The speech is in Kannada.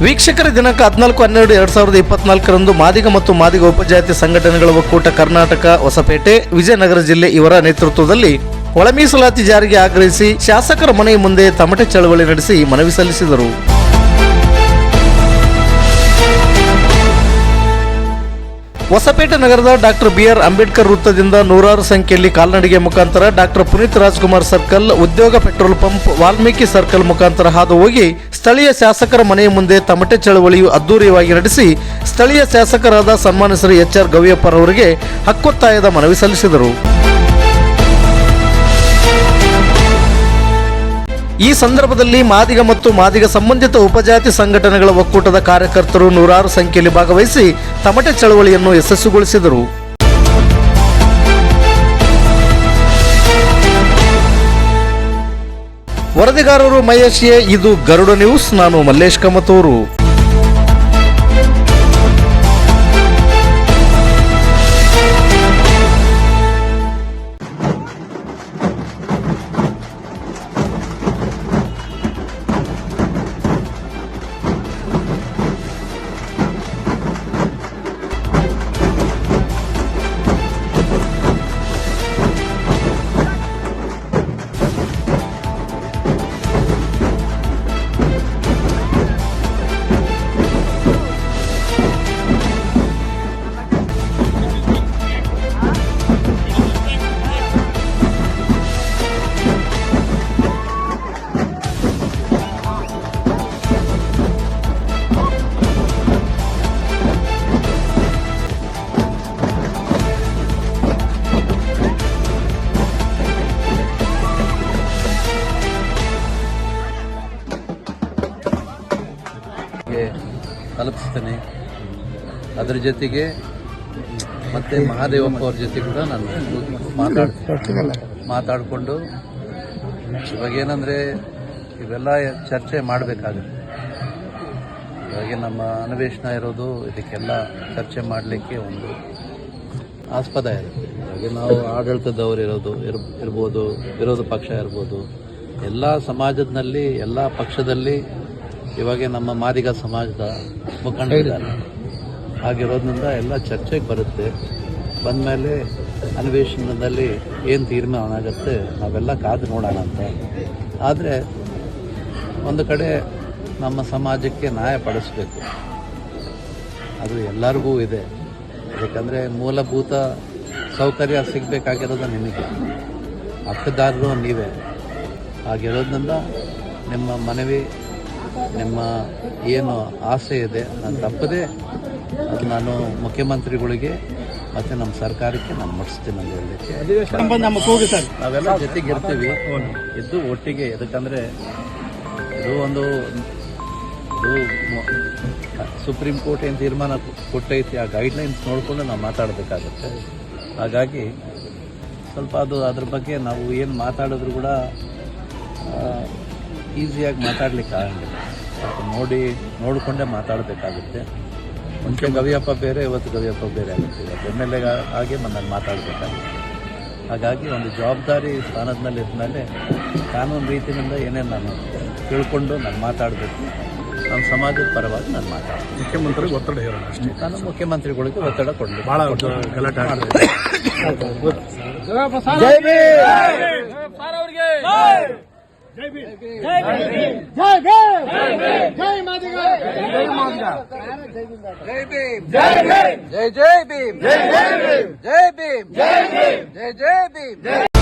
ವೀಕ್ಷಕರ ದಿನಾಂಕ 14/12/2024 ಮಾದಿಗ ಮತ್ತು ಮಾದಿಗ ಉಪಜಾತಿ ಸಂಘಟನೆಗಳ ಒಕ್ಕೂಟ ಕರ್ನಾಟಕ ಹೊಸಪೇಟೆ ವಿಜಯನಗರ ಜಿಲ್ಲೆ ಇವರ ನೇತೃತ್ವದಲ್ಲಿ ಒಳ ಮೀಸಲಾತಿ ಜಾರಿಗೆ ಆಗ್ರಹಿಸಿ ಶಾಸಕರ ಮನೆಯ ಮುಂದೆ ತಮಟೆ ಚಳವಳಿ ನಡೆಸಿ ಮನವಿ ಸಲ್ಲಿಸಿದರು. ಹೊಸಪೇಟೆ ನಗರದ ಡಾಕ್ಟರ್ BR ಅಂಬೇಡ್ಕರ್ ವೃತ್ತದಿಂದ ನೂರಾರು ಸಂಖ್ಯೆಯಲ್ಲಿ ಕಾಲ್ನಡಿಗೆ ಮುಖಾಂತರ ಡಾಕ್ಟರ್ ಪುನೀತ್ ರಾಜ್ಕುಮಾರ್ ಸರ್ಕಲ್, ಉದ್ಯೋಗ ಪೆಟ್ರೋಲ್ ಪಂಪ್, ವಾಲ್ಮೀಕಿ ಸರ್ಕಲ್ ಮುಖಾಂತರ ಹಾದು ಹೋಗಿ ಸ್ಥಳೀಯ ಶಾಸಕರ ಮನೆಯ ಮುಂದೆ ತಮಟೆ ಚಳವಳಿಯು ಅದ್ದೂರಿಯಾಗಿ ನಡೆಸಿ ಸ್ಥಳೀಯ ಶಾಸಕರಾದ ಸನ್ಮಾನ್ಯ ಶ್ರೀ HR ಗವಿಯಪ್ಪರವರಿಗೆ ಹಕ್ಕೊತ್ತಾಯದ ಮನವಿ ಸಲ್ಲಿಸಿದರು. ಈ ಸಂದರ್ಭದಲ್ಲಿ ಮಾದಿಗ ಮತ್ತು ಮಾದಿಗ ಸಂಬಂಧಿತ ಉಪಜಾತಿ ಸಂಘಟನೆಗಳ ಒಕ್ಕೂಟದ ಕಾರ್ಯಕರ್ತರು ನೂರಾರು ಸಂಖ್ಯೆಯಲ್ಲಿ ಭಾಗವಹಿಸಿ ತಮಟೆ ಚಳವಳಿಯನ್ನು ಯಶಸ್ವಿಗೊಳಿಸಿದರು. ವರದಿಗಾರರು ಮಹೇಶ್ ಎ, ಇದು ಗರುಡ ನ್ಯೂಸ್. ನಾನು ಮಲ್ಲೇಶ್ ಕಮತೂರು. ತಲುಪಿಸ್ತೇನೆ. ಅದರ ಜೊತೆಗೆ ಮತ್ತೆ ಮಹಾದೇವಪ್ಪ ಅವ್ರ ಜೊತೆ ಕೂಡ ನಾನು ಮಾತಾಡಿಕೊಂಡು ಇವಾಗ ಏನಂದರೆ ಇವೆಲ್ಲ ಚರ್ಚೆ ಮಾಡಬೇಕಾಗುತ್ತೆ. ಇವಾಗ ನಮ್ಮ ಅನ್ವೇಷಣೆ ಇರೋದು ಇದಕ್ಕೆಲ್ಲ ಚರ್ಚೆ ಮಾಡಲಿಕ್ಕೆ ಒಂದು ಆಸ್ಪದ ಇದೆ. ಇವಾಗ ನಾವು ಆಡಳಿತದವರು ಇರ್ಬೋದು, ವಿರೋಧ ಪಕ್ಷ ಇರ್ಬೋದು, ಎಲ್ಲ ಸಮಾಜದಲ್ಲಿ ಎಲ್ಲ ಪಕ್ಷದಲ್ಲಿ ಇವಾಗ ನಮ್ಮ ಮಾದಿಗ ಸಮಾಜದ ಮುಖಂಡರಿದ್ದಾರೆ. ಹಾಗಿರೋದ್ರಿಂದ ಎಲ್ಲ ಚರ್ಚೆಗೆ ಬರುತ್ತೆ. ಬಂದಮೇಲೆ ಅನ್ವೇಷಣದಲ್ಲಿ ಏನು ತೀರ್ಮಾನ ಆಗುತ್ತೆ ನಾವೆಲ್ಲ ಕಾದು ನೋಡೋಣ ಅಂತ. ಆದರೆ ಒಂದು ಕಡೆ ನಮ್ಮ ಸಮಾಜಕ್ಕೆ ನ್ಯಾಯ ಪಡಿಸ್ಬೇಕು, ಅದು ಎಲ್ಲರಿಗೂ ಇದೆ. ಯಾಕಂದರೆ ಮೂಲಭೂತ ಸೌಕರ್ಯ ಸಿಗಬೇಕಾಗಿರೋದು ನಿಮಗೆ, ಹಕ್ಕುದಾರರು ನೀವೇ. ಆಗಿರೋದ್ರಿಂದ ನಿಮ್ಮ ಮನವಿ, ನಿಮ್ಮ ಏನು ಆಸೆ ಇದೆ ನಾನು ತಪ್ಪದೆ ಅದು ನಾನು ಮುಖ್ಯಮಂತ್ರಿಗಳಿಗೆ ಮತ್ತು ನಮ್ಮ ಸರ್ಕಾರಕ್ಕೆ ನಾನು ಮುಟ್ಟಿಸ್ತೀನಿ ಅಂತ ಹೇಳಲಿಕ್ಕೆ. ನಾವೆಲ್ಲ ಜೊತೆಗೆ ಇರ್ತೀವಿ, ಇದ್ದು ಒಟ್ಟಿಗೆ. ಯಾಕಂದರೆ ಇದು ಸುಪ್ರೀಂ ಕೋರ್ಟ್ ಏನು ತೀರ್ಮಾನ ಕೊಟ್ಟೈತಿ, ಆ ಗೈಡ್ಲೈನ್ಸ್ ನೋಡಿಕೊಂಡು ನಾವು ಮಾತಾಡಬೇಕಾಗತ್ತೆ. ಹಾಗಾಗಿ ಸ್ವಲ್ಪ ಅದ್ರ ಬಗ್ಗೆ ನಾವು ಏನು ಮಾತಾಡಿದ್ರು ಕೂಡ ಈಸಿಯಾಗಿ ಮಾತಾಡ್ಲಿಕ್ಕೆ ಆಗಂಗಿಲ್ಲ. ಸ್ವಲ್ಪ ನೋಡಿಕೊಂಡೇ ಮಾತಾಡಬೇಕಾಗುತ್ತೆ. ಮುಂಚೆ ಗವಿಯಪ್ಪ ಬೇರೆ, ಇವತ್ತು ಗವಿಯಪ್ಪ ಬೇರೆ ಆಗುತ್ತೆ. ಇವತ್ತು MLA ಆಗಿ ನಾನು ಮಾತಾಡಬೇಕಾಗುತ್ತೆ. ಹಾಗಾಗಿ ಒಂದು ಜವಾಬ್ದಾರಿ ಸ್ಥಾನದಲ್ಲಿ ಇದ್ಮೇಲೆ ಕಾನೂನು ರೀತಿಯಿಂದ ಏನೇನು ನಾನು ತಿಳ್ಕೊಂಡು ನಾನು ಮಾತಾಡಬೇಕು. ನಮ್ಮ ಸಮಾಜದ ಪರವಾಗಿ ನಾನು ಮಾತಾಡ್ತೀನಿ. ಮುಖ್ಯಮಂತ್ರಿಗೆ ಒತ್ತಡ ಹೇರೋಣ ಅಷ್ಟೇ. ನಾನು ಮುಖ್ಯಮಂತ್ರಿಗಳಿಗೆ ಒತ್ತಡ ಕೊಡಲಿ. ಭಾಳ ಗಲಾಟೆ जय भीम, जय भीम, जय भीम, जय मादिगा, जय मादिगा, जय भीम, जय भीम, जय भीम, जय भीम, जय भीम, जय भीम, जय भीम, जय भीम, जय